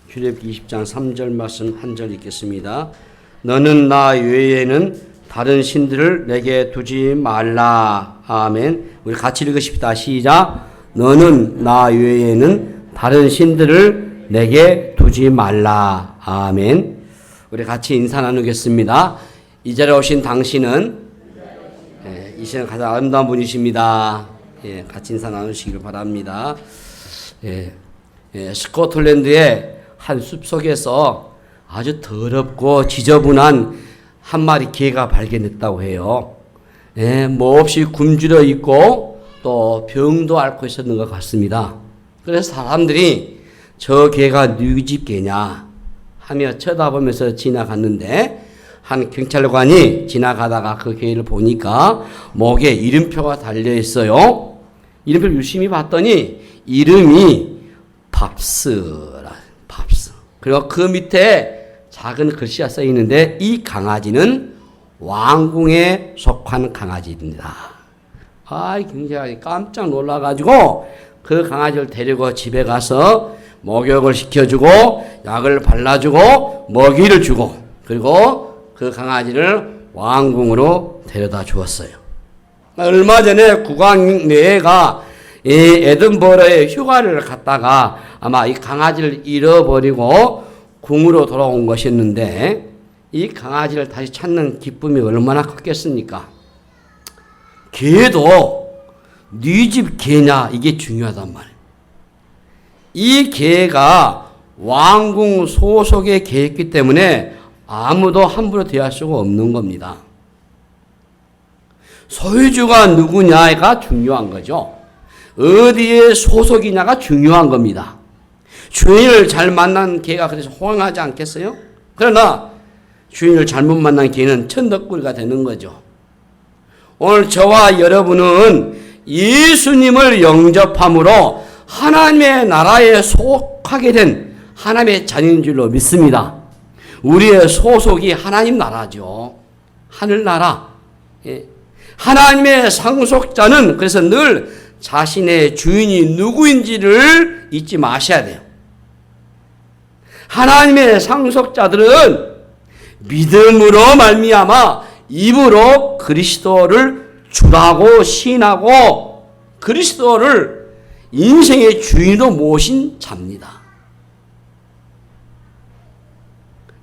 출애굽기 20장 3절 말씀 한 절 읽겠습니다. 너는 나 외에는 다른 신들을 내게 두지 말라. 아멘. 우리 같이 읽으십시다. 시작. 너는 나 외에는 다른 신들을 내게 두지 말라. 아멘. 우리 같이 인사 나누겠습니다. 이 자리에 오신 당신은 이 시간 가장 아름다운 분이십니다. 같이 인사 나누시기를 바랍니다. 스코틀랜드의 한 숲속에서 아주 더럽고 지저분한 한 마리 개가 발견됐다고 해요. 뭐 없이 굶주려 있고 또 병도 앓고 있었는 것 같습니다. 그래서 사람들이 저 개가 누구 집 개냐 하며 쳐다보면서 지나갔는데 한 경찰관이 지나가다가 그 개를 보니까 목에 이름표가 달려 있어요. 이름표를 유심히 봤더니 이름이 밥스라. 그리고 그 밑에 작은 글씨가 써 있는데 이 강아지는 왕궁에 속한 강아지입니다. 굉장히 깜짝 놀라가지고 그 강아지를 데리고 집에 가서 목욕을 시켜주고 약을 발라주고 먹이를 주고 그리고 그 강아지를 왕궁으로 데려다 주었어요. 얼마 전에 국왕내가 이 에든버러에 휴가를 갔다가 아마 이 강아지를 잃어버리고 궁으로 돌아온 것이었는데 이 강아지를 다시 찾는 기쁨이 얼마나 컸겠습니까? 개도 네 집 개냐 이게 중요하단 말이에요. 이 개가 왕궁 소속의 개였기 때문에 아무도 함부로 대할 수가 없는 겁니다. 소유주가 누구냐가 중요한 거죠. 어디에 소속이냐가 중요한 겁니다. 주인을 잘 만난 개가 그래서 호강하지 않겠어요? 그러나 주인을 잘못 만난 개는 천덕꾸리가 되는 거죠. 오늘 저와 여러분은 예수님을 영접함으로 하나님의 나라에 속하게 된 하나님의 자녀인 줄로 믿습니다. 우리의 소속이 하나님 나라죠. 하늘나라. 하나님의 상속자는 그래서 늘 자신의 주인이 누구인지를 잊지 마셔야 돼요. 하나님의 상속자들은 믿음으로 말미암아 입으로 그리스도를 주라고 시인하고 그리스도를 인생의 주인으로 모신 자입니다.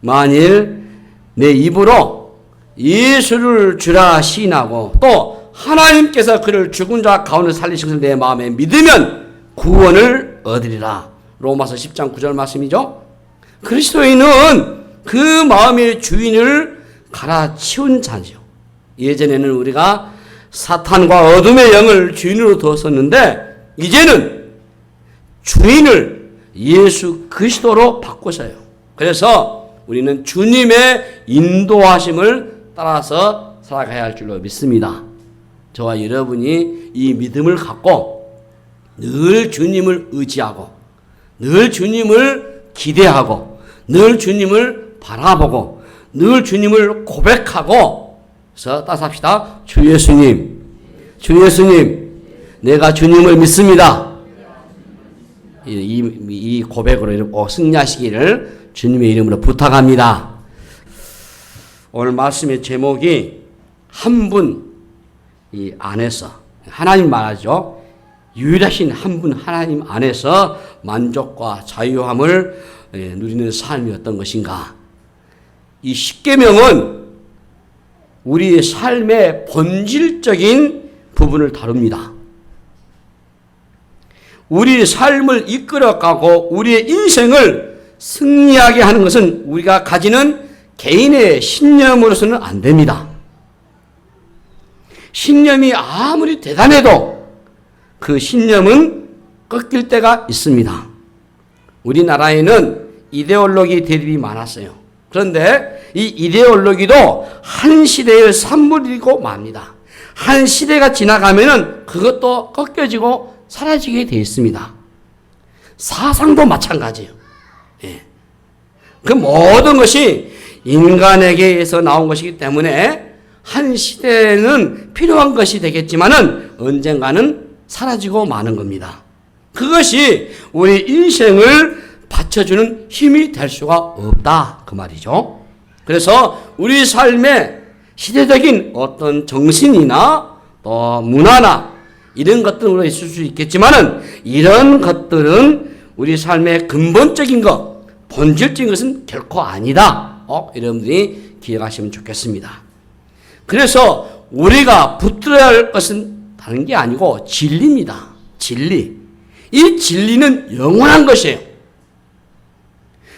만일 내 입으로 예수를 주라 시인하고 또 하나님께서 그를 죽은 자 가운데 살리신 것을 내 마음에 믿으면 구원을 얻으리라. 로마서 10장 9절 말씀이죠. 그리스도인은 그 마음의 주인을 갈아치운 자죠. 예전에는 우리가 사탄과 어둠의 영을 주인으로 두었었는데 이제는 주인을 예수 그리스도로 바꾸세요. 그래서 우리는 주님의 인도하심을 따라서 살아가야 할 줄로 믿습니다. 저와 여러분이 이 믿음을 갖고 늘 주님을 의지하고 늘 주님을 기대하고 늘 주님을 바라보고 늘 주님을 고백하고 그래서 따라서 합시다. 주 예수님, 내가 주님을 믿습니다. 이 고백으로 승리하시기를 주님의 이름으로 부탁합니다. 오늘 말씀의 제목이 한 분 이 안에서 하나님 말하죠. 유일하신 한 분 하나님 안에서 만족과 자유함을 누리는 삶이 어떤 것인가. 이 십계명은 우리의 삶의 본질적인 부분을 다룹니다. 우리의 삶을 이끌어가고 우리의 인생을 승리하게 하는 것은 우리가 가지는 개인의 신념으로서는 안 됩니다. 신념이 아무리 대단해도 그 신념은 꺾일 때가 있습니다. 우리나라에는 이데올로기 대립이 많았어요. 그런데 이 이데올로기도 한 시대의 산물이고 맙니다. 한 시대가 지나가면은 그것도 꺾여지고 사라지게 되어 있습니다. 사상도 마찬가지예요. 그 모든 것이 인간에게서 나온 것이기 때문에 한 시대는 필요한 것이 되겠지만은 언젠가는 사라지고 마는 겁니다. 그것이 우리 인생을 받쳐주는 힘이 될 수가 없다 그 말이죠. 그래서 우리 삶에 시대적인 어떤 정신이나 또 문화나 이런 것들은 있을 수 있겠지만은 이런 것들은 우리 삶의 근본적인 것, 본질적인 것은 결코 아니다. 여러분들이 기억하시면 좋겠습니다. 그래서 우리가 붙들어야 할 것은 다른 게 아니고 진리입니다. 진리. 이 진리는 영원한 것이에요.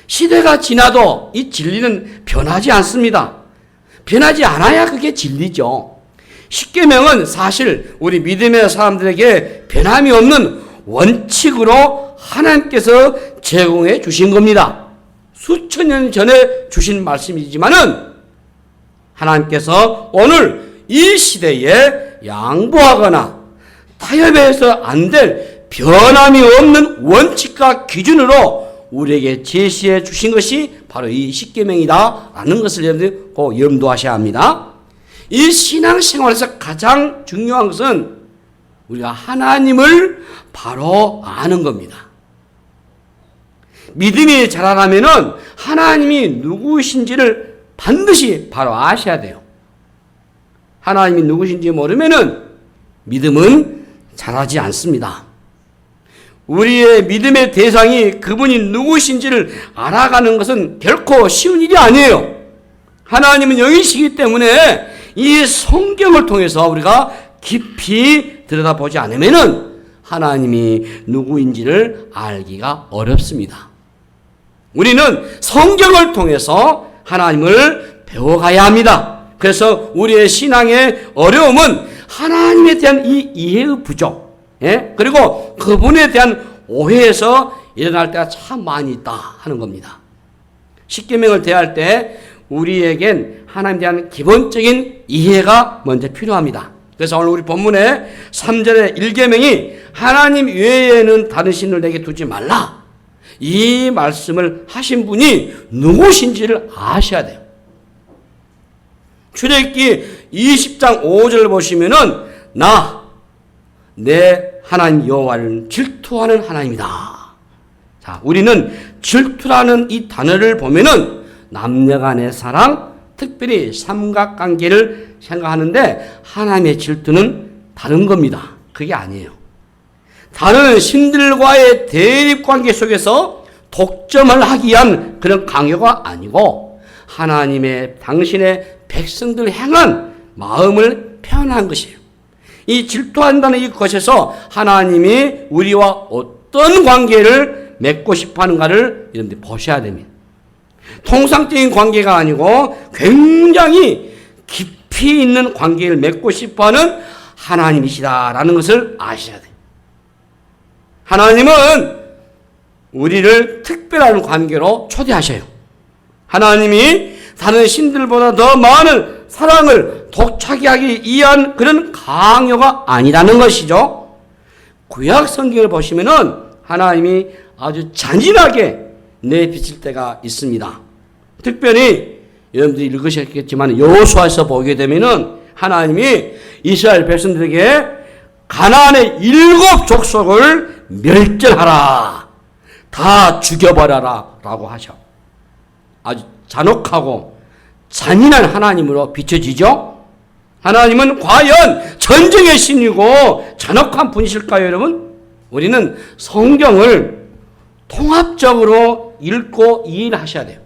시대가 지나도 이 진리는 변하지 않습니다. 변하지 않아야 그게 진리죠. 십계명은 사실 우리 믿음의 사람들에게 변함이 없는 원칙으로 하나님께서 제공해 주신 겁니다. 수천 년 전에 주신 말씀이지만은 하나님께서 오늘 이 시대에 양보하거나 타협해서 안 될 변함이 없는 원칙과 기준으로 우리에게 제시해 주신 것이 바로 이 십계명이다라는 것을 여러분들 꼭 염두하셔야 합니다. 이 신앙생활에서 가장 중요한 것은 우리가 하나님을 바로 아는 겁니다. 믿음이 자라려면은 하나님이 누구신지를 반드시 바로 아셔야 돼요. 하나님이 누구신지 모르면은 믿음은 자라지 않습니다. 우리의 믿음의 대상이 그분이 누구신지를 알아가는 것은 결코 쉬운 일이 아니에요. 하나님은 영이시기 때문에 이 성경을 통해서 우리가 깊이 들여다보지 않으면은 하나님이 누구인지를 알기가 어렵습니다. 우리는 성경을 통해서 하나님을 배워가야 합니다. 그래서 우리의 신앙의 어려움은 하나님에 대한 이 이해의 부족, 그리고 그분에 대한 오해에서 일어날 때가 참 많이 있다 하는 겁니다. 십계명을 대할 때 우리에겐 하나님에 대한 기본적인 이해가 먼저 필요합니다. 그래서 오늘 우리 본문의 3절의 1계명이 하나님 외에는 다른 신을 내게 두지 말라. 이 말씀을 하신 분이 누구신지를 아셔야 돼요. 출애굽기 20장 5절을 보시면은 내 하나님 여호와를 질투하는 하나님이다. 자, 우리는 질투라는 이 단어를 보면은 남녀간의 사랑, 특별히 삼각관계를 생각하는데 하나님의 질투는 다른 겁니다. 그게 아니에요. 다른 신들과의 대립관계 속에서 독점을 하기 위한 그런 강요가 아니고 하나님의 당신의 백성들 향한 마음을 표현한 것이에요. 이 질투한다는 이것에서 하나님이 우리와 어떤 관계를 맺고 싶어 하는가를 이런데 보셔야 됩니다. 통상적인 관계가 아니고 굉장히 깊이 있는 관계를 맺고 싶어 하는 하나님이시다라는 것을 아셔야 돼요. 하나님은 우리를 특별한 관계로 초대하셔요. 하나님이 다른 신들보다 더 많은 사랑을 독차게 하기 위한 그런 강요가 아니라는 것이죠. 구약 성경을 보시면은 하나님이 아주 잔인하게 내비칠 때가 있습니다. 특별히 여러분들이 읽으셨겠지만 여호수아에서 보게 되면은 하나님이 이스라엘 백성들에게 가나안의 7 족속을 멸절하라, 다 죽여버려라 라고 하셔. 아주 잔혹하고 잔인한 하나님으로 비춰지죠. 하나님은 과연 전쟁의 신이고 잔혹한 분이실까요, 여러분? 우리는 성경을 통합적으로 읽고 이해를 하셔야 돼요.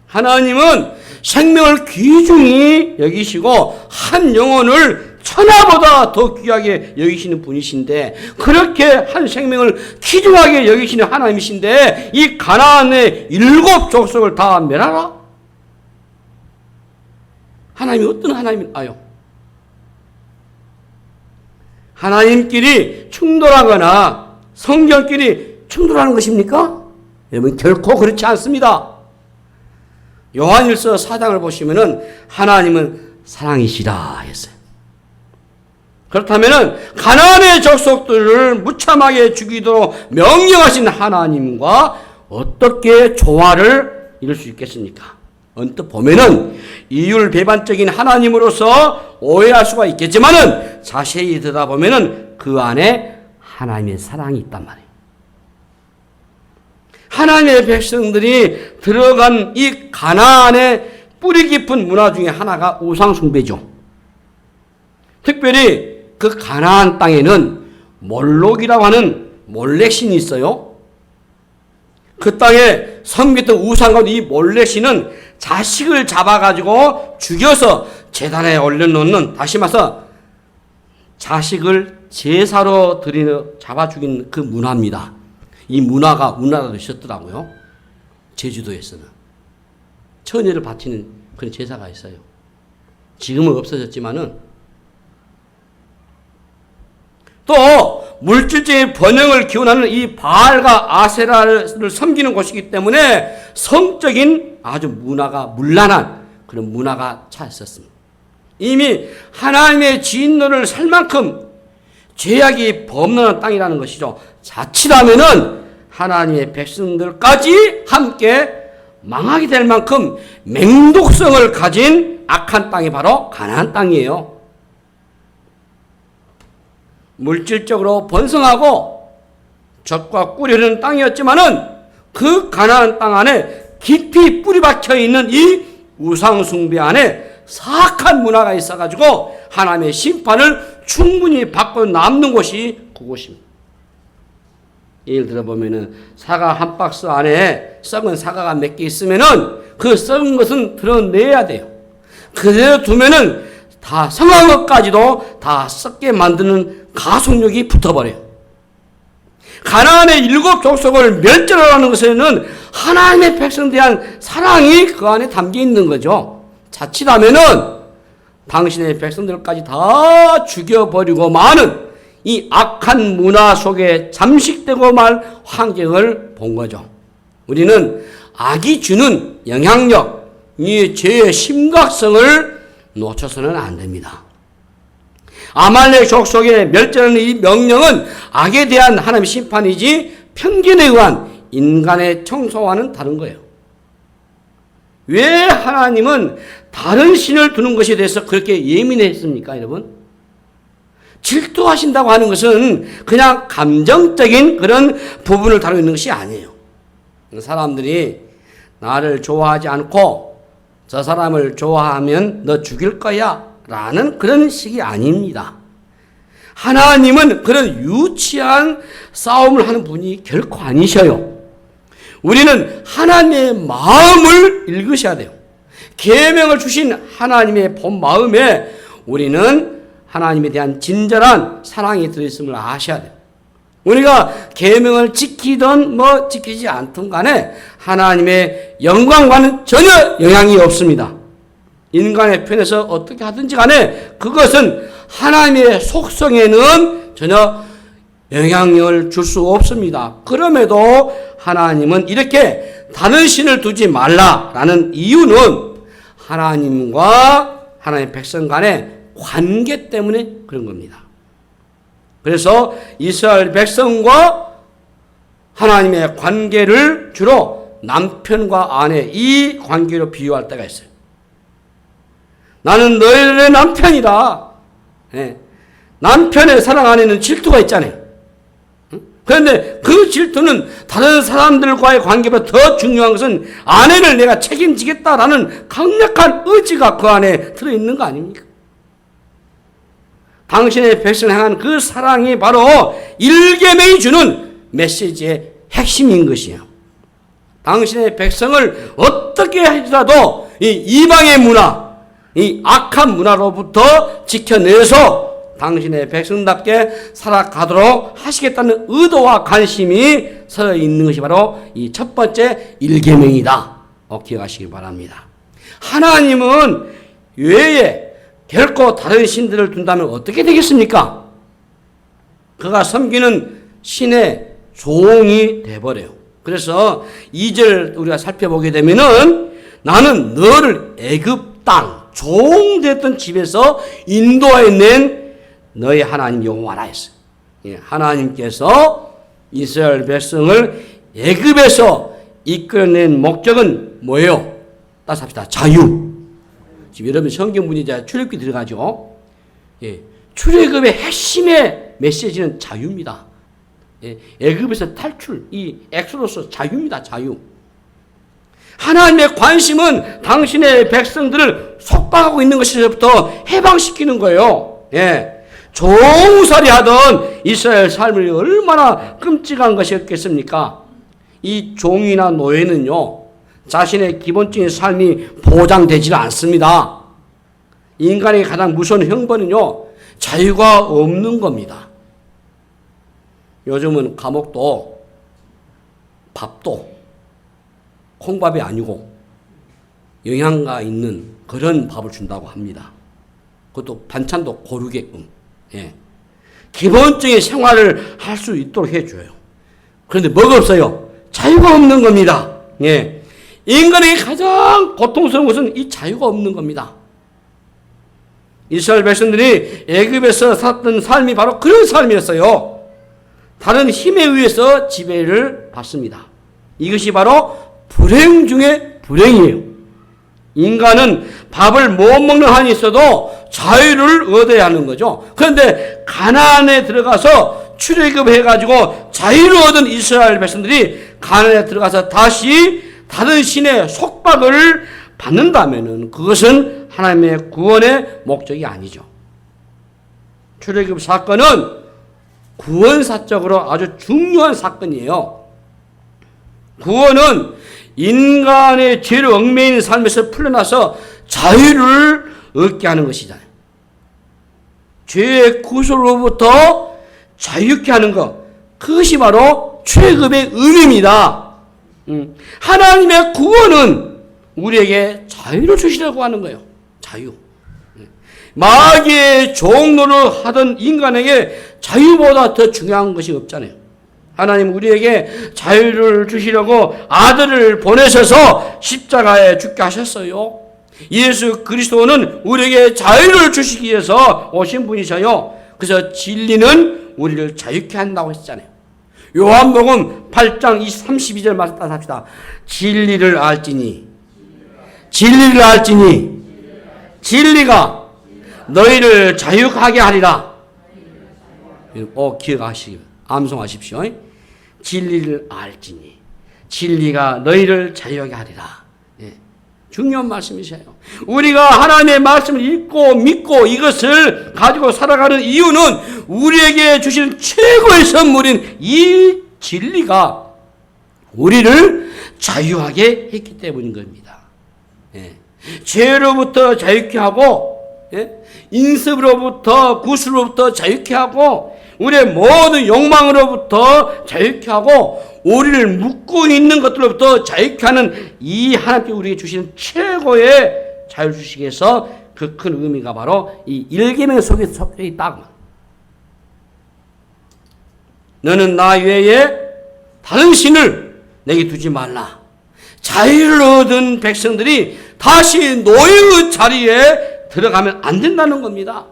하나님은 생명을 귀중히 여기시고 한 영혼을 천하보다 더 귀하게 여기시는 분이신데, 그렇게 한 생명을 귀중하게 여기시는 하나님이신데 이 가나안의 7 족속을 다 멸하라? 하나님이 어떤 하나님일까요? 하나님끼리 충돌하거나 성경끼리 충돌하는 것입니까? 여러분, 결코 그렇지 않습니다. 요한일서 4장을 보시면은 하나님은 사랑이시라 했어요. 그렇다면은 가나안의 족속들을 무참하게 죽이도록 명령하신 하나님과 어떻게 조화를 이룰 수 있겠습니까? 언뜻 보면은 이율배반적인 하나님으로서 오해할 수가 있겠지만은 자세히 들여다보면은 그 안에 하나님의 사랑이 있단 말이에요. 하나님의 백성들이 들어간 이 가나안의 뿌리 깊은 문화 중에 하나가 우상 숭배죠. 특별히 그 가나안 땅에는 몰록이라고 하는 몰렉신이 있어요. 그 땅에 섬겼던 우상 가운데 이 몰렉신은 자식을 잡아가지고 죽여서 제단에 올려놓는, 다시 말해서 자식을 제사로 드리는, 잡아 죽이는 그 문화입니다. 이 문화가 우리나라도 있었더라고요. 제주도에서는 처녀를 바치는 그런 제사가 있어요. 지금은 없어졌지만은, 또 물질적인 번영을 기원하는 이 바알과 아세라를 섬기는 곳이기 때문에 성적인 아주 문화가 문란한 그런 문화가 차있었습니다. 이미 하나님의 진노를 살 만큼 죄악이 범람한 땅이라는 것이죠. 자칫하면은 하나님의 백성들까지 함께 망하게 될 만큼 맹독성을 가진 악한 땅이 바로 가나안 땅이에요. 물질적으로 번성하고 젖과 꿀이 흐르는 땅이었지만은 그 가나안 땅 안에 깊이 뿌리 박혀 있는 이 우상 숭배 안에 사악한 문화가 있어가지고 하나님의 심판을 충분히 받고 남는 곳이 그곳입니다. 예를 들어 보면은 사과 한 박스 안에 썩은 사과가 몇 개 있으면은 그 썩은 것은 드러내야 돼요. 그대로 두면은 다 성한 것까지도 다 썩게 만드는 가속력이 붙어버려요. 가나안의 7 족속을 멸절하는 것에는 하나님의 백성에 대한 사랑이 그 안에 담겨 있는 거죠. 자칫하면은 당신의 백성들까지 다 죽여버리고 마는 이 악한 문화 속에 잠식되고 말 환경을 본 거죠. 우리는 악이 주는 영향력, 이 죄의 심각성을 놓쳐서는 안 됩니다. 아말렉 족속의 멸절하는 이 명령은 악에 대한 하나님의 심판이지 편견에 의한 인간의 청소와는 다른 거예요. 왜 하나님은 다른 신을 두는 것에 대해서 그렇게 예민했습니까, 여러분? 질투하신다고 하는 것은 그냥 감정적인 그런 부분을 다루고 있는 것이 아니에요. 사람들이 나를 좋아하지 않고 저 사람을 좋아하면 너 죽일 거야 라는 그런 식이 아닙니다. 하나님은 그런 유치한 싸움을 하는 분이 결코 아니셔요. 우리는 하나님의 마음을 읽으셔야 돼요. 계명을 주신 하나님의 본 마음에 우리는 하나님에 대한 진절한 사랑이 들어있음을 아셔야 돼요. 우리가 계명을 지키든 지키지 않든 간에 하나님의 영광과는 전혀 영향이 없습니다. 인간의 편에서 어떻게 하든지 간에 그것은 하나님의 속성에는 전혀 영향력을 줄 수 없습니다. 그럼에도 하나님은 이렇게 다른 신을 두지 말라라는 이유는 하나님과 하나님의 백성 간의 관계 때문에 그런 겁니다. 그래서 이스라엘 백성과 하나님의 관계를 주로 남편과 아내 이 관계로 비유할 때가 있어요. 나는 너희의 남편이다. 네. 남편의 사랑 안에는 질투가 있잖아요. 그런데 그 질투는 다른 사람들과의 관계보다 더 중요한 것은 아내를 내가 책임지겠다라는 강력한 의지가 그 안에 들어있는 거 아닙니까? 당신의 백성을 향한 그 사랑이 바로 일계명이 주는 메시지의 핵심인 것이에요. 당신의 백성을 어떻게 하더라도 이 이방의 문화, 이 악한 문화로부터 지켜내서 당신의 백성답게 살아가도록 하시겠다는 의도와 관심이 서 있는 것이 바로 이 첫 번째 일계명이다. 기억하시기 바랍니다. 하나님은 외에 결코 다른 신들을 둔다면 어떻게 되겠습니까? 그가 섬기는 신의 종이 돼버려요. 그래서 2절 우리가 살펴보게 되면은 나는 너를 애굽 땅 종됐던 집에서 인도해낸 너희 하나님 여호와라 했어요. 하나님께서 이스라엘 백성을 애굽에서 이끌어낸 목적은 뭐예요? 따라서 합시다. 자유. 지금 여러분 성경 문의자 출애굽기 들어가죠. 출애굽의 핵심의 메시지는 자유입니다. 애굽에서 탈출, 이 엑소더스 자유입니다. 자유. 하나님의 관심은 당신의 백성들을 속박하고 있는 것에서부터 해방시키는 거예요. 종살이 하던 이스라엘 삶이 얼마나 끔찍한 것이었겠습니까? 이 종이나 노예는요, 자신의 기본적인 삶이 보장되지 않습니다. 인간의 가장 무서운 형벌은요, 자유가 없는 겁니다. 요즘은 감옥도 밥도 콩밥이 아니고 영양가 있는 그런 밥을 준다고 합니다. 그것도 반찬도 고르게끔. 기본적인 생활을 할 수 있도록 해줘요. 그런데 뭐가 없어요? 자유가 없는 겁니다. 인간에게 가장 고통스러운 것은 이 자유가 없는 겁니다. 이스라엘 백성들이 애굽에서 살았던 삶이 바로 그런 삶이었어요. 다른 힘에 의해서 지배를 받습니다. 이것이 바로 불행 중에 불행이에요. 인간은 밥을 못 먹는 한이 있어도 자유를 얻어야 하는 거죠. 그런데 가나안에 들어가서 출애굽해가지고 자유를 얻은 이스라엘 백성들이 가나안에 들어가서 다시 다른 신의 속박을 받는다면은 그것은 하나님의 구원의 목적이 아니죠. 출애굽 사건은 구원사적으로 아주 중요한 사건이에요. 구원은 인간의 죄로 얽매이는 삶에서 풀려나서 자유를 얻게 하는 것이잖아요. 죄의 구속으로부터 자유케 하는 것, 그것이 바로 출애굽의 의미입니다. 하나님의 구원은 우리에게 자유를 주시려고 하는 거예요. 자유. 마귀의 종노를 하던 인간에게 자유보다 더 중요한 것이 없잖아요. 하나님 우리에게 자유를 주시려고 아들을 보내셔서 십자가에 죽게 하셨어요. 예수 그리스도는 우리에게 자유를 주시기 위해서 오신 분이셔요. 그래서 진리는 우리를 자유케 한다고 했잖아요. 요한복음 8장 32절 말씀 따라 합시다. 진리를 알지니 진리가 너희를 자유하게 하리라. 기억하시기 암송하십시오. 진리를 알지니 진리가 너희를 자유하게 하리라. 중요한 말씀이세요. 우리가 하나님의 말씀을 읽고 믿고 이것을 가지고 살아가는 이유는 우리에게 주시는 최고의 선물인 이 진리가 우리를 자유하게 했기 때문인 겁니다. 죄로부터 자유케 하고 인습으로부터 구슬로부터 자유케 하고 우리의 모든 욕망으로부터 자유케 하고 우리를 묶고 있는 것들로부터 자유케 하는 이 하나님께 우리에게 주시는 최고의 자유를 주시기 위해서 그 큰 의미가 바로 이 일계명 속에 섞여 있다. 너는 나 외에 다른 신을 내게 두지 말라. 자유를 얻은 백성들이 다시 노예의 자리에 들어가면 안 된다는 겁니다.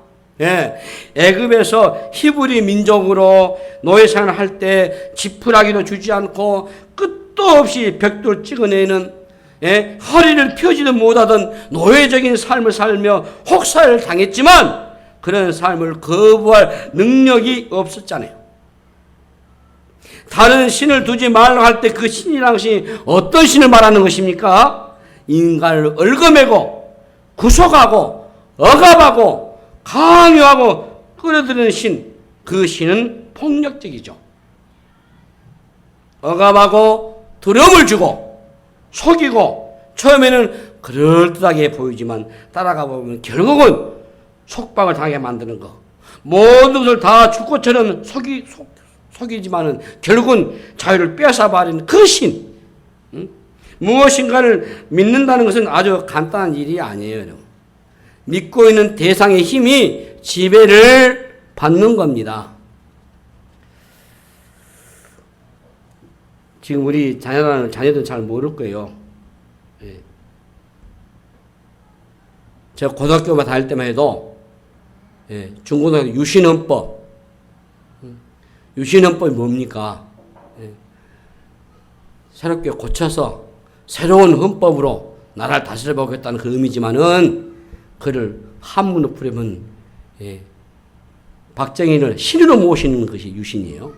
애굽에서 히브리 민족으로 노예 생활을 할 때 지푸라기도 주지 않고 끝도 없이 벽돌 찍어내는 허리를 펴지도 못하던 노예적인 삶을 살며 혹사를 당했지만 그런 삶을 거부할 능력이 없었잖아요. 다른 신을 두지 말라고 할 때 그 신이라는 것이 어떤 신을 말하는 것입니까? 인간을 얽어매고 구속하고 억압하고 강요하고 끌어들이는 신, 그 신은 폭력적이죠. 억압하고 두려움을 주고 속이고 처음에는 그럴듯하게 보이지만 따라가 보면 결국은 속박을 당하게 만드는 거. 모든 것을 다 줄 것처럼 속이지만은 결국은 자유를 빼앗아버리는 그 신. 무엇인가를 믿는다는 것은 아주 간단한 일이 아니에요. 믿고 있는 대상의 힘이 지배를 받는 겁니다. 지금 우리 자녀들은 잘 모를 거예요. 제가 고등학교만 다닐 때만 해도 중고등학교 유신헌법. 유신헌법이 뭡니까? 새롭게 고쳐서 새로운 헌법으로 나라를 다스려 보겠다는 그 의미지만은 그를 한문으로 풀으면 박정희를 신으로 모시는 것이 유신이에요.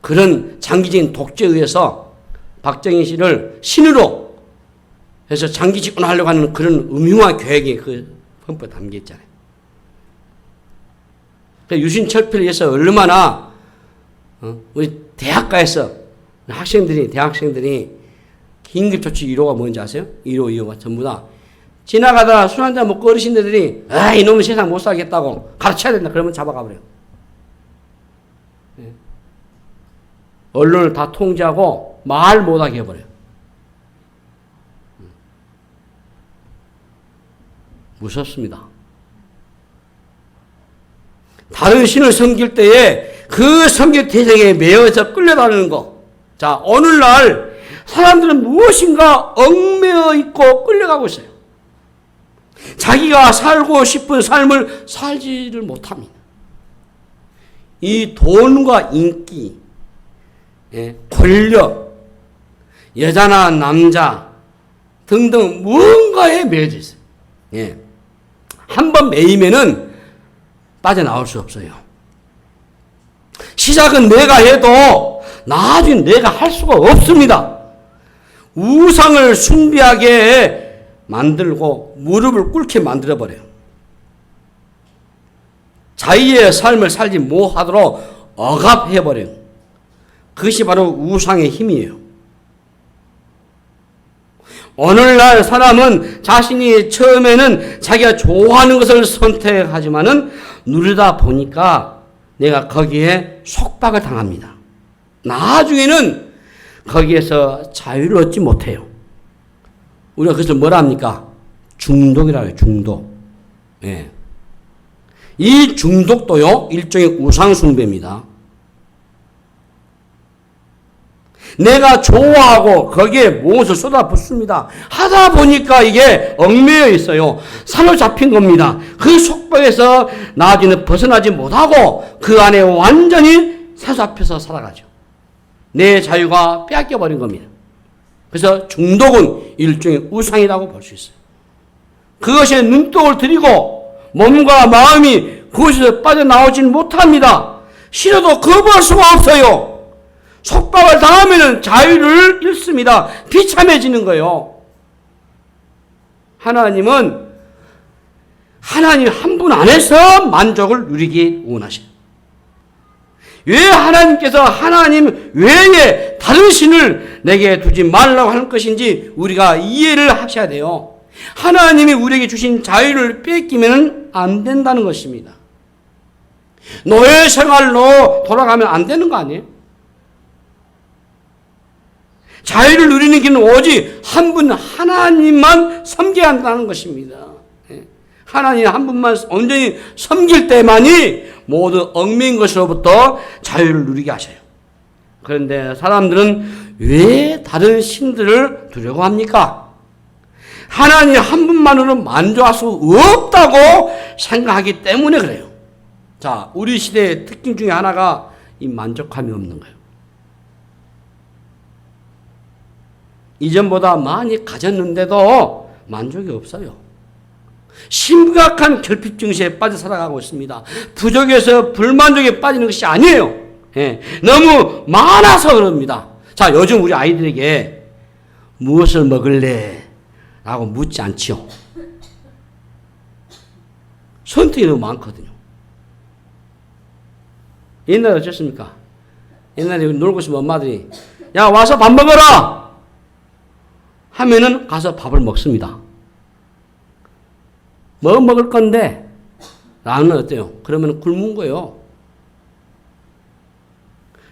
그런 장기적인 독재에 의해서 박정희 씨를 신으로 해서 장기 집권하려고 하는 그런 음흉한 계획이 그 헌법에 담겨 있잖아요. 유신철폐를 위해서 얼마나 우리 대학가에서 대학생들이 긴급조치 1호가 뭔지 아세요? 1호, 2호가 전부 다 지나가다가 술 한잔 먹고 어르신들이 이놈은 세상 못 살겠다고 가르쳐야 된다 그러면 잡아가 버려요. 언론을 다 통제하고 말 못하게 해버려요. 무섭습니다. 다른 신을 섬길 때에 그 섬길 대상에 매여서 끌려다니는 거. 자, 오늘날 사람들은 무엇인가 얽매여 있고 끌려가고 있어요. 자기가 살고 싶은 삶을 살지를 못합니다. 이 돈과 인기, 권력, 여자나 남자 등등 무언가에 매여져 있어요. 한번 매이면은 빠져나올 수 없어요. 시작은 내가 해도 나중에 내가 할 수가 없습니다. 우상을 숭배하게 만들고 무릎을 꿇게 만들어버려요. 자기의 삶을 살지 못하도록 억압해버려요. 그것이 바로 우상의 힘이에요. 오늘날 사람은 자신이 처음에는 자기가 좋아하는 것을 선택하지만은 누르다 보니까 내가 거기에 속박을 당합니다. 나중에는 거기에서 자유를 얻지 못해요. 우리가 그것을 뭐라 합니까? 중독이라고 해요. 중독. 이 중독도요, 일종의 우상숭배입니다. 내가 좋아하고 거기에 무엇을 쏟아붓습니다. 하다 보니까 이게 얽매여 있어요. 사로잡힌 겁니다. 그 속박에서 나중에는 벗어나지 못하고 그 안에 완전히 사로잡혀서 살아가죠. 내 자유가 빼앗겨버린 겁니다. 그래서 중독은 일종의 우상이라고 볼 수 있어요. 그것에 눈독을 들이고 몸과 마음이 그것에서 빠져나오지는 못합니다. 싫어도 거부할 수가 없어요. 속박을 당하면 자유를 잃습니다. 비참해지는 거예요. 하나님은 하나님 한 분 안에서 만족을 누리기 원하셔요. 왜 하나님께서 하나님 외에 다른 신을 내게 두지 말라고 하는 것인지 우리가 이해를 하셔야 돼요. 하나님이 우리에게 주신 자유를 뺏기면 안 된다는 것입니다. 노예 생활로 돌아가면 안 되는 거 아니에요? 자유를 누리는 길은 오직 한 분 하나님만 섬겨야 한다는 것입니다. 하나님 한 분만 온전히 섬길 때만이 모두 얽매인 것으로부터 자유를 누리게 하셔요. 그런데 사람들은 왜 다른 신들을 두려고 합니까? 하나님 한 분만으로 만족할 수 없다고 생각하기 때문에 그래요. 자, 우리 시대의 특징 중에 하나가 이 만족감이 없는 거예요. 이전보다 많이 가졌는데도 만족이 없어요. 심각한 결핍 증세에 빠져 살아가고 있습니다. 부족해서 불만족에 빠지는 것이 아니에요. 너무 많아서 그럽니다. 자, 요즘 우리 아이들에게 무엇을 먹을래? 라고 묻지 않지요. 선택이 너무 많거든요. 옛날에 어땠습니까? 옛날에 놀고 싶으면 엄마들이 야 와서 밥 먹어라! 하면은 가서 밥을 먹습니다. 뭐 먹을 건데? 라면 어때요? 그러면 굶은 거예요.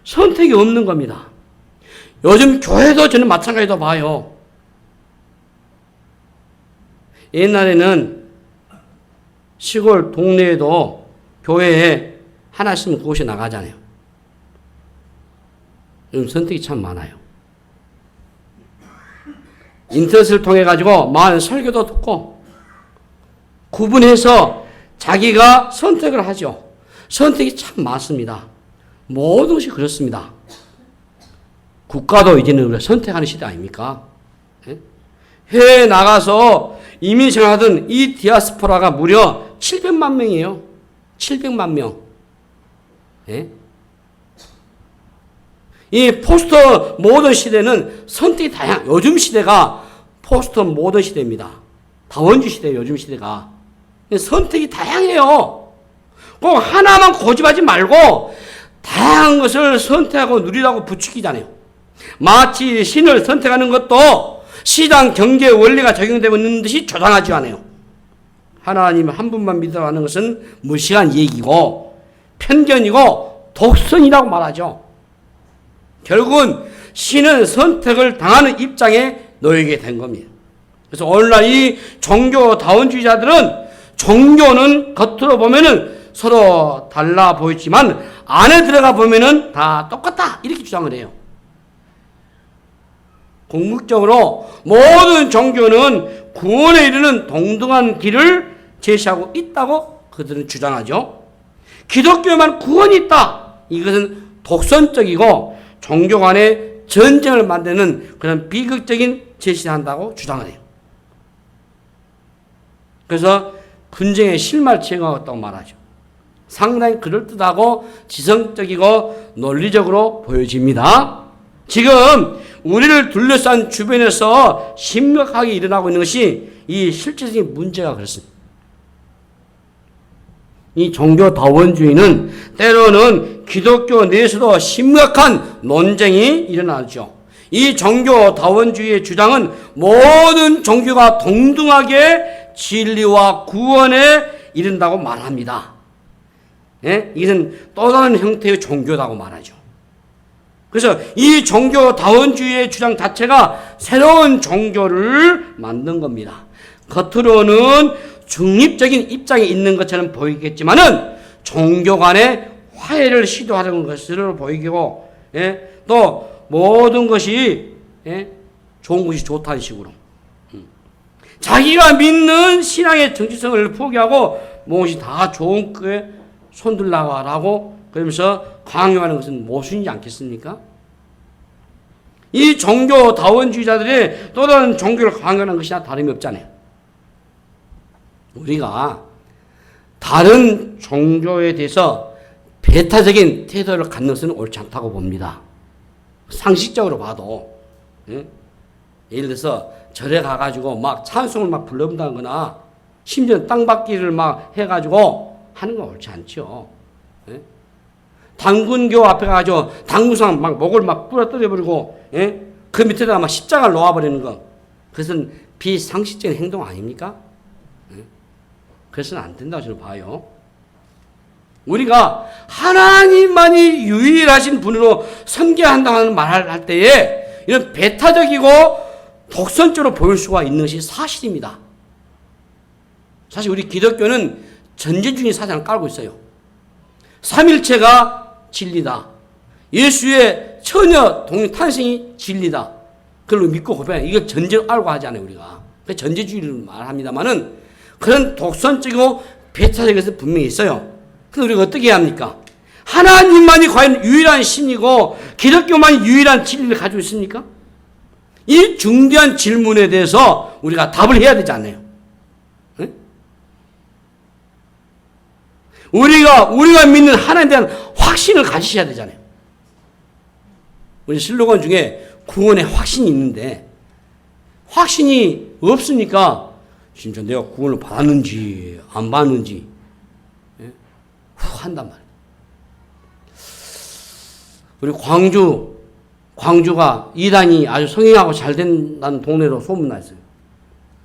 선택이 없는 겁니다. 요즘 교회도 저는 마찬가지로 봐요. 옛날에는 시골 동네에도 교회에 하나 있으면 그곳에 나가잖아요. 요즘 선택이 참 많아요. 인터넷을 통해 가지고 많은 설교도 듣고 구분해서 자기가 선택을 하죠. 선택이 참 많습니다. 모든 것이 그렇습니다. 국가도 이제는 선택하는 시대 아닙니까? 해외에 나가서 이민 생활하던 이 디아스포라가 무려 700만 명이에요. 700만 명. 이 포스트 모던 시대는 선택이 요즘 시대가 포스트 모던 시대입니다. 다원주의 시대예요, 요즘 시대가. 선택이 다양해요. 꼭 하나만 고집하지 말고 다양한 것을 선택하고 누리라고 부추기잖아요. 마치 신을 선택하는 것도 시장 경제 원리가 적용되고 있는 듯이 조장하지 않아요. 하나님 한 분만 믿어가는 것은 무시한 얘기고 편견이고 독선이라고 말하죠. 결국은 신은 선택을 당하는 입장에 놓이게 된 겁니다. 그래서 오늘날 이 종교다원주의자들은 종교는 겉으로 보면은 서로 달라 보이지만 안에 들어가 보면은 다 똑같다 이렇게 주장을 해요. 궁극적으로 모든 종교는 구원에 이르는 동등한 길을 제시하고 있다고 그들은 주장하죠. 기독교에만 구원이 있다. 이것은 독선적이고 종교 간의 전쟁을 만드는 그런 비극적인 제시를 한다고 주장을 해요. 그래서 분쟁의 실마리가 있다고 말하죠. 상당히 그럴듯하고 지성적이고 논리적으로 보여집니다. 지금 우리를 둘러싼 주변에서 심각하게 일어나고 있는 것이 이 실질적인 문제가 그렇습니다. 이 종교다원주의는 때로는 기독교 내에서도 심각한 논쟁이 일어나죠. 이 종교다원주의의 주장은 모든 종교가 동등하게 진리와 구원에 이른다고 말합니다. 예? 이것은 또 다른 형태의 종교라고 말하죠. 그래서 이 종교다원주의의 주장 자체가 새로운 종교를 만든 겁니다. 겉으로는 중립적인 입장에 있는 것처럼 보이겠지만은 종교 간의 화해를 시도하는 것으로 보이고, 예? 또 모든 것이, 예? 좋은 것이 좋다는 식으로. 자기가 믿는 신앙의 정체성을 포기하고 무엇이 다 좋은 거에 손들라고 그러면서 강요하는 것은 모순이지 않겠습니까? 이 종교다원주의자들의 또 다른 종교를 강요하는 것이나 다름이 없잖아요. 우리가 다른 종교에 대해서 배타적인 태도를 갖는 것은 옳지 않다고 봅니다. 상식적으로 봐도. 예? 예를 들어서 절에 가가지고 막 찬송을 막 불러본다거나 심지어 땅받기를 막 해가지고 하는 건 옳지 않죠. 예? 당군교 앞에 가가지고 당구상 막 목을 막 부러뜨려버리고, 예? 그 밑에다가 막 십자가를 놓아버리는 거. 그것은 비상식적인 행동 아닙니까? 예? 그래서는 안 된다고 저는 봐요. 우리가 하나님만이 유일하신 분으로 섬겨한다는 말을 할 때에 이런 배타적이고 독선적으로 보일 수가 있는 것이 사실입니다. 사실 우리 기독교는 전제주의 사상을 깔고 있어요. 삼일체가 진리다. 예수의 처녀 동일 탄생이 진리다. 그걸 믿고 고백해요. 이걸 전제로 알고 하지 않아요, 우리가. 전제주의를 말합니다만은 그런 독선적이고 배타적인 것은 분명히 있어요. 근데 우리가 어떻게 해야 합니까? 하나님만이 과연 유일한 신이고 기독교만이 유일한 진리를 가지고 있습니까? 이 중대한 질문에 대해서 우리가 답을 해야 되지 않나요? 네? 우리가 믿는 하나님에 대한 확신을 가지셔야 되잖아요. 우리 슬로건 중에 구원의 확신이 있는데 확신이 없으니까 진짜 내가 구원을 받았는지 안 받았는지 한단 말이에요. 우리 광주가 이단이 아주 성행하고 잘 된다는 동네로 소문났어요.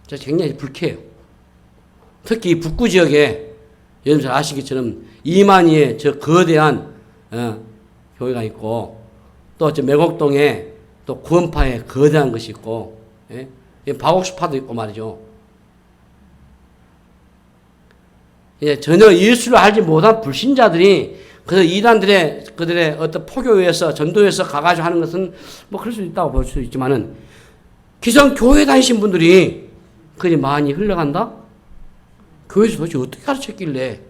제가 굉장히 불쾌해요. 특히 북구 지역에 여러분 잘 아시기처럼 이만희의 저 거대한 교회가 있고 또 저 매곡동에 또 구원파에 거대한 것이 있고, 예? 박옥수파도 있고 말이죠. 예, 전혀 예수를 알지 못한 불신자들이 그래서 이단들의 그들의 어떤 포교에서 전도에서 가가지고 하는 것은 뭐 그럴 수 있다고 볼 수 있지만은 기성 교회 다니신 분들이 그리 많이 흘러간다? 교회에서 도대체 어떻게 가르쳤길래?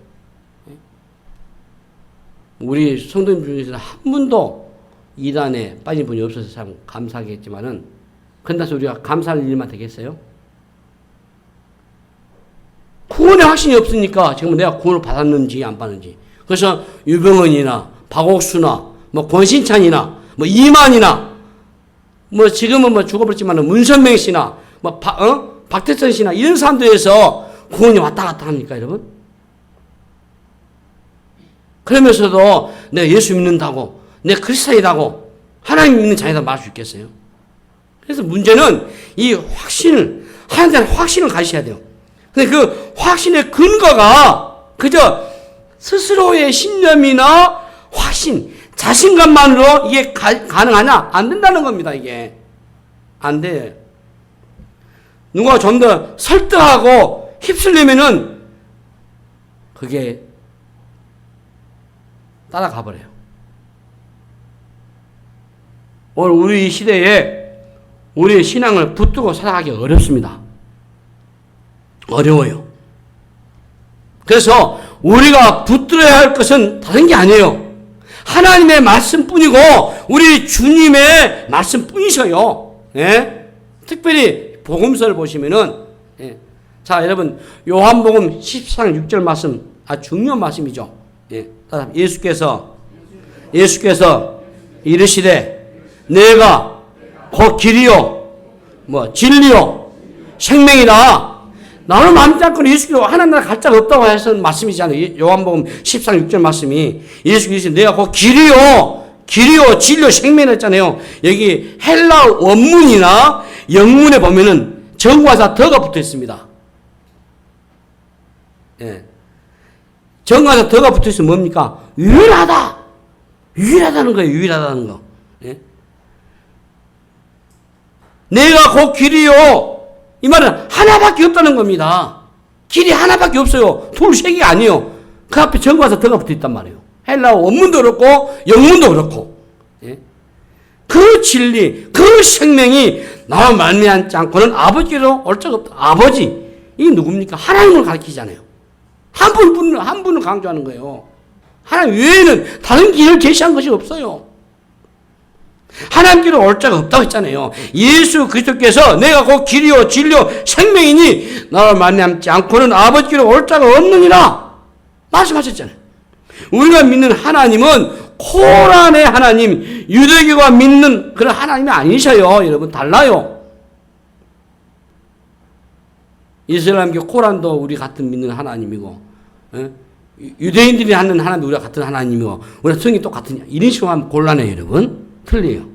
우리 성도님 중에서는 한 분도 이단에 빠진 분이 없어서 참 감사하겠지만은 그런다서 우리가 감사할 일만 되겠어요? 구원의 확신이 없으니까 지금 내가 구원을 받았는지 안 받았는지. 그래서 유병헌이나 박옥수나 뭐 권신찬이나 뭐 이만이나 뭐 지금은 뭐 죽어버렸지만 문선명 씨나 뭐 박대천 씨나 이런 사람들에서 구원이 왔다 갔다 합니까, 여러분? 그러면서도 내가 예수 믿는다고, 내가 그리스도이다고 하나님 믿는 자이다 말할 수 있겠어요? 그래서 문제는 이 확신을, 하나님에 대한 확신을 가지셔야 돼요. 근데 그 확신의 근거가 그저 스스로의 신념이나 확신, 자신감만으로 이게 가능하냐? 안 된다는 겁니다, 이게. 안 돼. 누가 좀 더 설득하고 휩쓸리면은 그게 따라가 버려요. 오늘 우리 시대에 우리의 신앙을 붙들고 살아가기 어렵습니다. 어려워요. 그래서 우리가 붙들어야 할 것은 다른 게 아니에요. 하나님의 말씀뿐이고 우리 주님의 말씀뿐이셔요. 예? 특별히 복음서를 보시면은 예. 자, 여러분 요한복음 14장 6절 말씀 아주 중요한 말씀이죠. 예. 예수께서 이르시되 내가 곧 길이요 뭐 진리요 생명이라. 나는 맘지 않고 예수께서 하나님 나라 갈 자가 없다고 해서 말씀이잖아요. 요한복음 14장 6절 말씀이 예수께서 내가 곧 길이요 진리요 생명이라 했잖아요. 여기 헬라 원문이나 영문에 보면은 정과사 더가 붙어 있습니다. 예. 정과사 더가 붙어 있으면 뭡니까? 유일하다는 거예요. 유일하다는 거. 예? 내가 곧 길이요. 이 말은 하나밖에 없다는 겁니다. 길이 하나밖에 없어요. 둘, 세 개가 아니에요. 그 앞에 정과사 더가 붙어 있단 말이에요. 헬라 원문도 그렇고 영문도 그렇고. 예? 그 진리, 그 생명이 나와 말미암지 않고는 아버지로 올 자가 없다. 아버지. 이게 누굽니까? 하나님을 가리키잖아요. 한 분을 강조하는 거예요. 하나님 외에는 다른 길을 제시한 것이 없어요. 하나님께로 올 자가 없다고 했잖아요. 예수 그리스도께서 내가 곧 길이요 진리요 생명이니 나와 만남지 않고는 아버지께로 올 자가 없느니라 말씀하셨잖아요. 우리가 믿는 하나님은 코란의 하나님, 유대교가 믿는 그런 하나님이 아니셔요. 여러분 달라요. 이슬람교 코란도 우리 같은 믿는 하나님이고 유대인들이 하는 하나님 우리가 같은 하나님이고 우리가 성이 똑같으냐 이런 식으로 하면 곤란해요. 여러분 틀려요.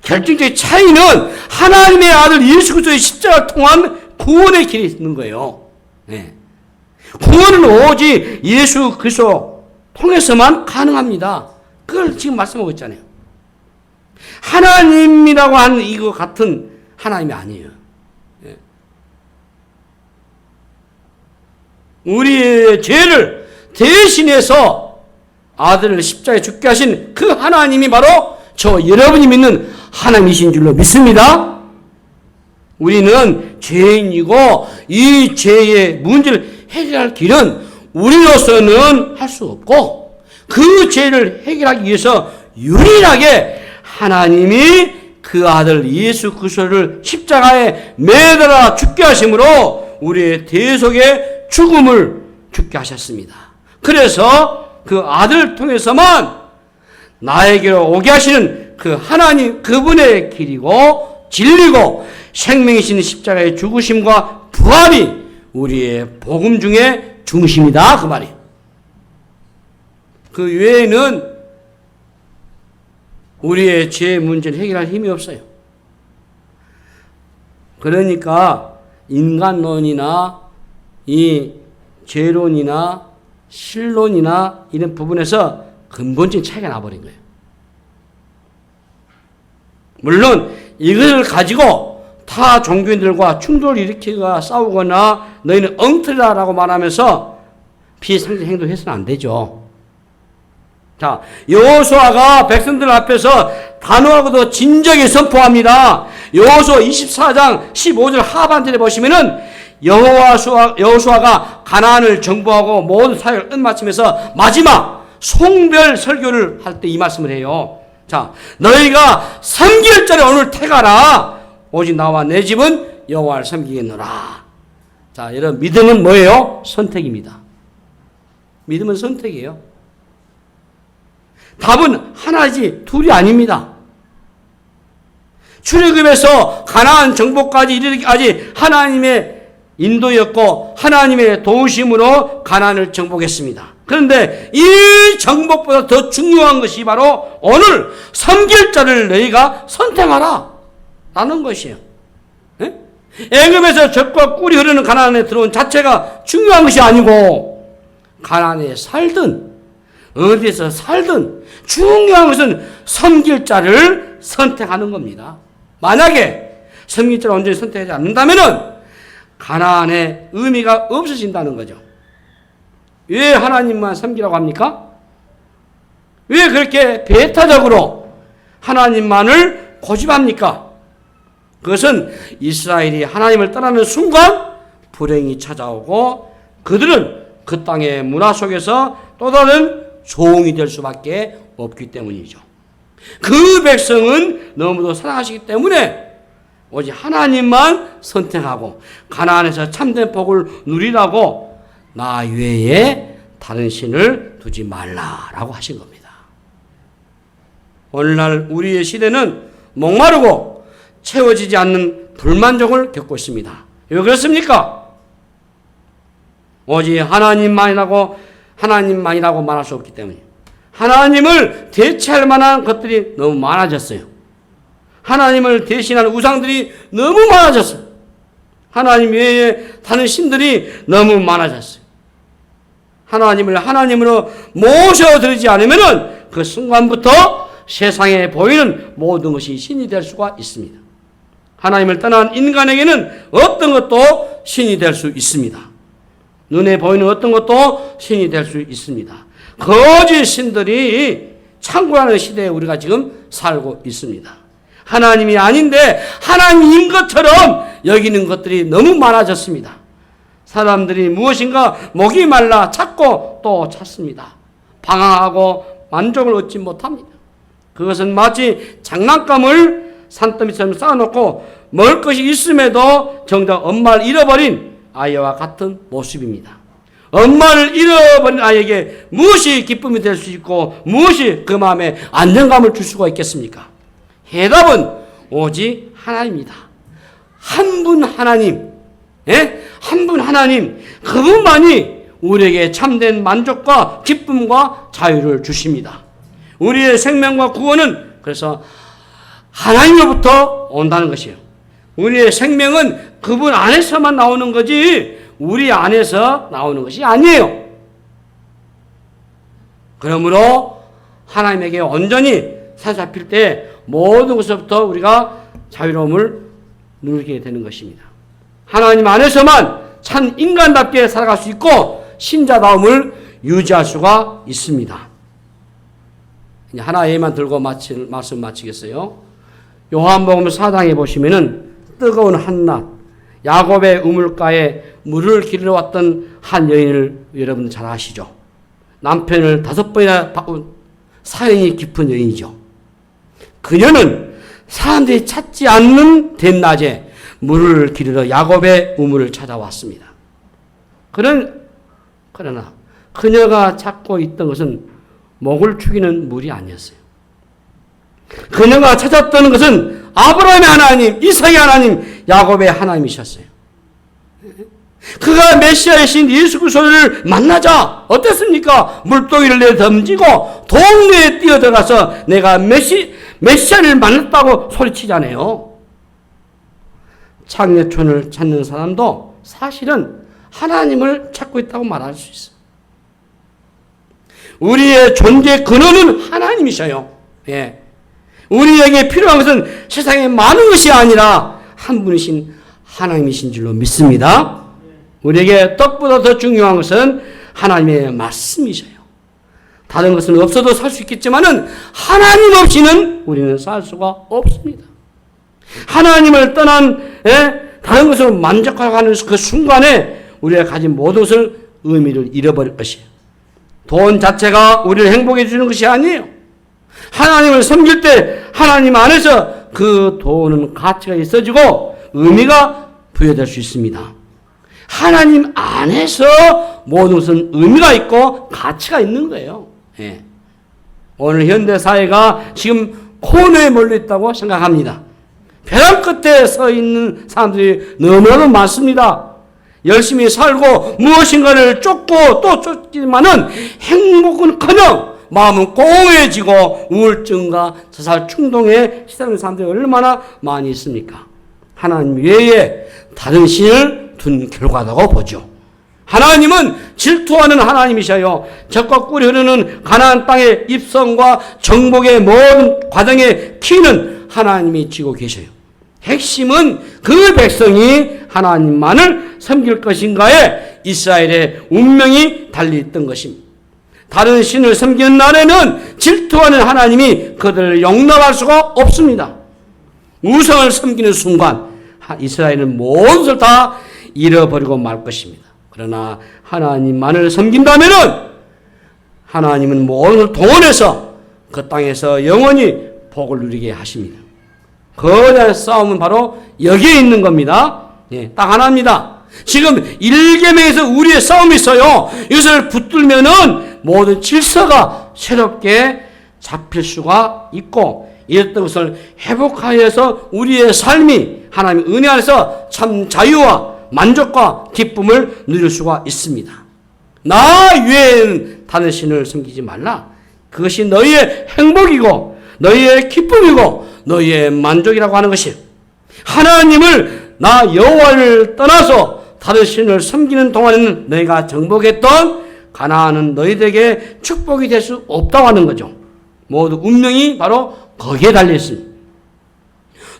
결정적인 차이는 하나님의 아들 예수 그리스도의 십자가를 통한 구원의 길이 있는 거예요. 네. 구원은 오직 예수 그리스도 통해서만 가능합니다. 그걸 지금 말씀하고 있잖아요. 하나님이라고 하는 이거 같은 하나님이 아니에요. 네. 우리의 죄를 대신해서 아들을 십자가에 죽게 하신 그 하나님이 바로 저 여러분이 믿는 하나님이신 줄로 믿습니다. 우리는 죄인이고 이 죄의 문제를 해결할 길은 우리로서는 할 수 없고 그 죄를 해결하기 위해서 유일하게 하나님이 그 아들 예수 그리스도를 십자가에 매달아 죽게 하심으로 우리의 대속의 죽음을 죽게 하셨습니다. 그래서 그 아들을 통해서만 나에게로 오게 하시는 그 하나님 그분의 길이고 진리고 생명이신 십자가의 죽으심과 부활이 우리의 복음 중에 중심이다 그 말이에요. 그 외에는 우리의 죄 문제를 해결할 힘이 없어요. 그러니까 인간론이나 이 죄론이나 신론이나 이런 부분에서 근본적인 차이가 나버린 거예요. 물론 이것을 가지고 타 종교인들과 충돌을 일으키거나 싸우거나 너희는 엉터리다라고 말하면서 비상식 행동을 해서는 안 되죠. 자, 여호수아가 백성들 앞에서 단호하고도 진정히 선포합니다. 여호수아 24장 15절 하반절에 보시면은 여호수아가 가나안을 정복하고 모든 사역을 끝마치면서 마지막 송별 설교를 할 때 이 말씀을 해요. 자, 너희가 섬길 자를 오늘 택하라. 오직 나와 내 집은 여호와를 섬기겠노라. 자, 여러분 믿음은 뭐예요? 선택입니다. 믿음은 선택이에요. 답은 하나지 둘이 아닙니다. 출애굽에서 가나안 정복까지 이르기까지 하나님의 인도였고 하나님의 도우심으로 가나안을 정복했습니다. 그런데 이 정복보다 더 중요한 것이 바로 오늘 섬길 자를 너희가 선택하라 라는 것이에요. 애굽에서 젖과 꿀이 흐르는 가나안에 들어온 자체가 중요한 것이 아니고 가나안에 살든 어디에서 살든 중요한 것은 섬길 자를 선택하는 겁니다. 만약에 섬길 자를 온전히 선택하지 않는다면 가나안의 의미가 없어진다는 거죠. 왜 하나님만 섬기라고 합니까? 왜 그렇게 배타적으로 하나님만을 고집합니까? 그것은 이스라엘이 하나님을 떠나는 순간 불행이 찾아오고 그들은 그 땅의 문화 속에서 또 다른 종이 될 수밖에 없기 때문이죠. 그 백성은 너무도 사랑하시기 때문에 오직 하나님만 선택하고 가나안에서 참된 복을 누리라고 나 외에 다른 신을 두지 말라라고 하신 겁니다. 오늘날 우리의 시대는 목마르고 채워지지 않는 불만족을 겪고 있습니다. 왜 그렇습니까? 오직 하나님만이라고 말할 수 없기 때문에 하나님을 대체할 만한 것들이 너무 많아졌어요. 하나님을 대신하는 우상들이 너무 많아졌어요. 하나님 외에 다른 신들이 너무 많아졌어요. 하나님을 하나님으로 모셔드리지 않으면 그 순간부터 세상에 보이는 모든 것이 신이 될 수가 있습니다. 하나님을 떠난 인간에게는 어떤 것도 신이 될 수 있습니다. 눈에 보이는 어떤 것도 신이 될 수 있습니다. 거짓 신들이 창궐하는 시대에 우리가 지금 살고 있습니다. 하나님이 아닌데 하나님인 것처럼 여기는 것들이 너무 많아졌습니다. 사람들이 무엇인가 목이 말라 찾고 또 찾습니다. 방황하고 만족을 얻지 못합니다. 그것은 마치 장난감을 산더미처럼 쌓아놓고 먹을 것이 있음에도 정작 엄마를 잃어버린 아이와 같은 모습입니다. 엄마를 잃어버린 아이에게 무엇이 기쁨이 될 수 있고 무엇이 그 마음에 안정감을 줄 수가 있겠습니까? 해답은 오직 하나님입니다. 한 분 하나님, 한 분 하나님, 그분만이 우리에게 참된 만족과 기쁨과 자유를 주십니다. 우리의 생명과 구원은 그래서 하나님으로부터 온다는 것이에요. 우리의 생명은 그분 안에서만 나오는 거지 우리 안에서 나오는 것이 아니에요. 그러므로 하나님에게 온전히 사로잡힐 때 모든 것부터 우리가 자유로움을 누리게 되는 것입니다. 하나님 안에서만 참 인간답게 살아갈 수 있고 신자다움을 유지할 수가 있습니다. 하나 예만 들고 말씀 마치겠어요. 요한복음 4장에 보시면은 뜨거운 한낮 야곱의 우물가에 물을 기르러 왔던 한 여인을 여러분 잘 아시죠? 남편을 5번이나 바꾼 사연이 깊은 여인이죠. 그녀는 사람들이 찾지 않는 대낮에 물을 기르러 야곱의 우물을 찾아왔습니다. 그러나 그녀가 찾고 있던 것은 목을 축이는 물이 아니었어요. 그녀가 찾았던 것은 아브라함의 하나님, 이삭의 하나님, 야곱의 하나님이셨어요. 그가 메시아이신 예수 그리스도를 만나자 어땠습니까? 물동이를 내던지고 동네에 뛰어들어가서 내가 메시아를 만났다고 소리치잖아요. 창녀촌을 찾는 사람도 사실은 하나님을 찾고 있다고 말할 수 있어요. 우리의 존재 근원은 하나님이셔요. 예. 우리에게 필요한 것은 세상에 많은 것이 아니라 한 분이신 하나님이신 줄로 믿습니다. 우리에게 떡보다 더 중요한 것은 하나님의 말씀이셔요. 다른 것은 없어도 살 수 있겠지만은 하나님 없이는 우리는 살 수가 없습니다. 하나님을 떠난 다른 것으로 만족하는 그 순간에 우리가 가진 모든 것을 의미를 잃어버릴 것이에요. 돈 자체가 우리를 행복해 주는 것이 아니에요. 하나님을 섬길 때 하나님 안에서 그 돈은 가치가 있어지고 의미가 부여될 수 있습니다. 하나님 안에서 모든 것은 의미가 있고 가치가 있는 거예요. 예. 오늘 현대 사회가 지금 코너에 몰려 있다고 생각합니다. 벼랑 끝에 서 있는 사람들이 너무나도 많습니다. 열심히 살고 무엇인가를 쫓고 또 쫓지만은 행복은커녕 마음은 공허해지고 우울증과 자살 충동에 시달리는 사람들이 얼마나 많이 있습니까? 하나님 외에 다른 신을 둔 결과라고 보죠. 하나님은 질투하는 하나님이셔요. 적과 꿀이 흐르는 가나안 땅의 입성과 정복의 모든 과정의 키는 하나님이 쥐고 계셔요. 핵심은 그 백성이 하나님만을 섬길 것인가에 이스라엘의 운명이 달려있던 것입니다. 다른 신을 섬기는 날에는 질투하는 하나님이 그들을 용납할 수가 없습니다. 우상을 섬기는 순간 이스라엘은 모든 것을 다 잃어버리고 말 것입니다. 그러나 하나님만을 섬긴다면은 하나님은 모든 것을 동원해서 그 땅에서 영원히 복을 누리게 하십니다. 거대한 싸움은 바로 여기에 있는 겁니다. 예, 딱 하나입니다. 지금 1계명에서 우리의 싸움이 있어요. 이것을 붙들면은 모든 질서가 새롭게 잡힐 수가 있고, 이랬던 것을 회복하여서 우리의 삶이 하나님의 은혜 안에서 참 자유와 만족과 기쁨을 누릴 수가 있습니다. 나 외에는 다른 신을 섬기지 말라. 그것이 너희의 행복이고 너희의 기쁨이고 너희의 만족이라고 하는 것이에요. 하나님을 나 여호와를 떠나서 다른 신을 섬기는 동안에는 너희가 정복했던 가나안은 너희들에게 축복이 될 수 없다고 하는 거죠. 모두 운명이 바로 거기에 달려 있습니다.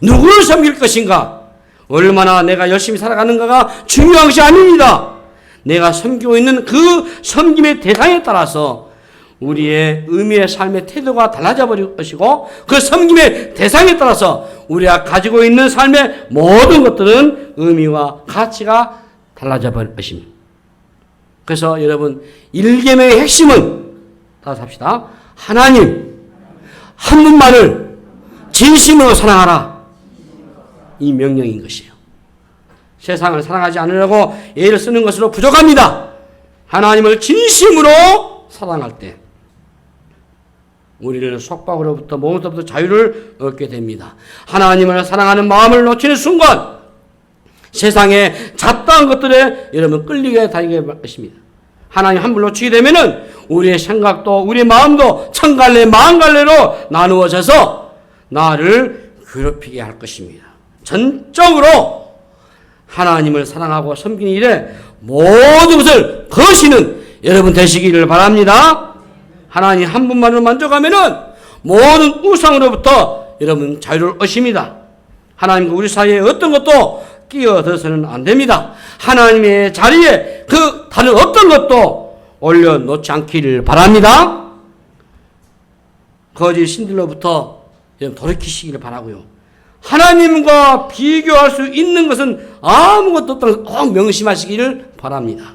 누구를 섬길 것인가? 얼마나 내가 열심히 살아가는가가 중요한 것이 아닙니다. 내가 섬기고 있는 그 섬김의 대상에 따라서 우리의 의미의 삶의 태도가 달라져 버릴 것이고, 그 섬김의 대상에 따라서 우리가 가지고 있는 삶의 모든 것들은 의미와 가치가 달라져 버릴 것입니다. 그래서 여러분, 1계명의 핵심은 다시 합시다. 하나님 한 분만을 진심으로 사랑하라. 이 명령인 것이에요. 세상을 사랑하지 않으려고 애를 쓰는 것으로 부족합니다. 하나님을 진심으로 사랑할 때 우리는 속박으로부터 모든 것부터 자유를 얻게 됩니다. 하나님을 사랑하는 마음을 놓치는 순간 세상의 잡다한 것들에 여러분 끌리게 다니게 될 것입니다. 하나님 한 분 놓치게 되면은 우리의 생각도 우리의 마음도 천갈래 만갈래로 나누어져서 나를 괴롭히게 할 것입니다. 전적으로 하나님을 사랑하고 섬기는 일에 모든 것을 거시는 여러분 되시기를 바랍니다. 하나님 한 분만으로 만족하면은 모든 우상으로부터 여러분 자유를 얻습니다. 하나님과 우리 사이에 어떤 것도 끼어들어서는 안 됩니다. 하나님의 자리에 그 다른 어떤 것도 올려놓지 않기를 바랍니다. 거짓 신들로부터 돌이키시기를 바라고요. 하나님과 비교할 수 있는 것은 아무것도 없다는 것을 꼭 명심하시기를 바랍니다.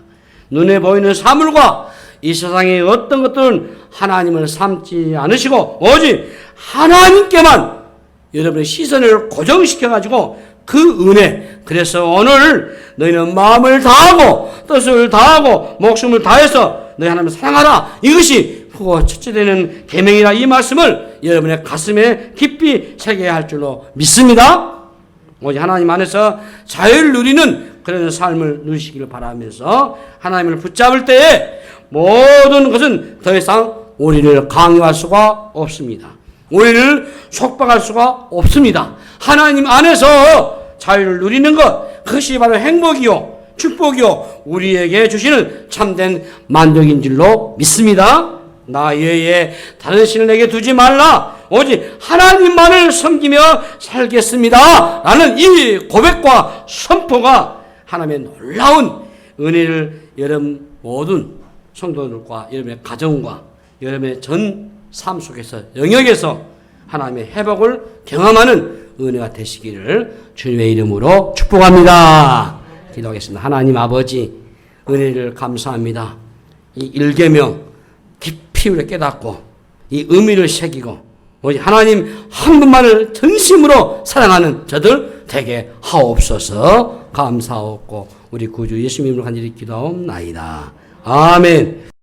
눈에 보이는 사물과 이 세상의 어떤 것들은 하나님을 삼지 않으시고 오직 하나님께만 여러분의 시선을 고정시켜가지고 그 은혜, 그래서 오늘 너희는 마음을 다하고 뜻을 다하고 목숨을 다해서 너희 하나님을 사랑하라. 이것이 그거 첫째 되는 계명이라 이 말씀을 여러분의 가슴에 깊이 새겨야 할 줄로 믿습니다. 오직 하나님 안에서 자유를 누리는 그런 삶을 누리시기를 바라면서 하나님을 붙잡을 때에 모든 것은 더 이상 우리를 강요할 수가 없습니다. 우리를 속박할 수가 없습니다. 하나님 안에서 자유를 누리는 것, 그것이 바로 행복이요 축복이요 우리에게 주시는 참된 만족인 줄로 믿습니다. 나 외에 다른 신을 내게 두지 말라. 오직 하나님만을 섬기며 살겠습니다. 라는 이 고백과 선포가 하나님의 놀라운 은혜를 여러분 모든 성도들과 여러분의 가정과 여러분의 전 삶 속에서 영역에서 하나님의 회복을 경험하는 은혜가 되시기를 주님의 이름으로 축복합니다. 기도하겠습니다. 하나님 아버지, 은혜를 감사합니다. 이 1계명 깊이 우리 깨닫고 이 의미를 새기고 오직 하나님 한 분만을 전심으로 사랑하는 저들 되게 하옵소서. 감사하옵고 우리 구주 예수님으로 간절히 기도하옵나이다. 아멘.